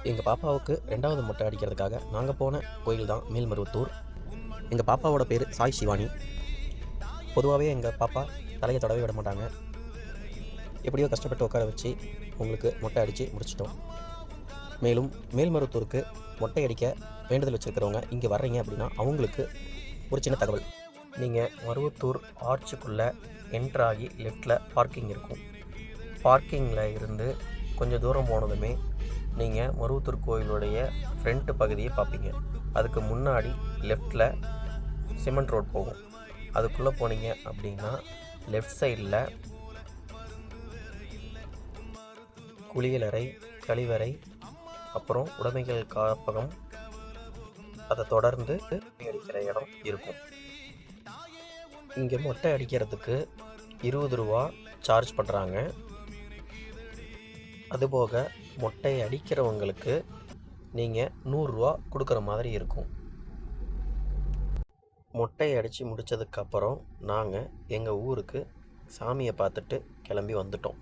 எங்கள் பாப்பாவுக்கு 2வது மொட்டை அடிக்கிறதுக்காக நாங்கள் போன கோயில் தான் மேல்மருவத்தூர். எங்கள் பாப்பாவோட பேர் சாய் ஷிவானி. பொதுவாகவே எங்கள் பாப்பா தலையை தடவை விட மாட்டாங்க. எப்படியோ கஷ்டப்பட்டு உட்கார வச்சு உங்களுக்கு மொட்டை அடித்து முடிச்சிட்டோம். மேலும் மேல்மருவத்தூருக்கு மொட்டை அடிக்க வேண்டுதல் வச்சுருக்கிறவங்க இங்கே வர்றீங்க அப்படின்னா அவங்களுக்கு ஒரு சின்ன தகவல். நீங்கள் மருவத்தூர் ஆர்ச்சுக்குள்ளே என்ட்ராகி லெஃப்டில் பார்க்கிங் இருக்கும். பார்க்கிங்கில் இருந்து கொஞ்சம் தூரம் போனதுமே நீங்கள் மருவத்தூர் கோயிலுடைய ஃப்ரண்ட் பகுதியை பார்ப்பீங்க. அதுக்கு முன்னாடி லெஃப்டில் சிமெண்ட் ரோட் போகும். அதுக்குள்ளே போனீங்க அப்படின்னா லெஃப்ட் சைடில் குளியலறை, கழிவறை, அப்புறம் உடைமைகள் காப்பகம், அதை தொடர்ந்து அடிக்கிற இடம் இருக்கும். இங்கே மொட்டை அடிக்கிறதுக்கு 20 ரூபா சார்ஜ் பண்ணுறாங்க. அதுபோக மொட்டை அடிக்கிறவங்களுக்கு நீங்கள் 100 ரூபா கொடுக்குற மாதிரி இருக்கும். மொட்டை அடித்து முடித்ததுக்கப்புறம் நாங்கள் எங்கள் ஊருக்கு சாமியை பார்த்துட்டு கிளம்பி வந்துட்டோம்.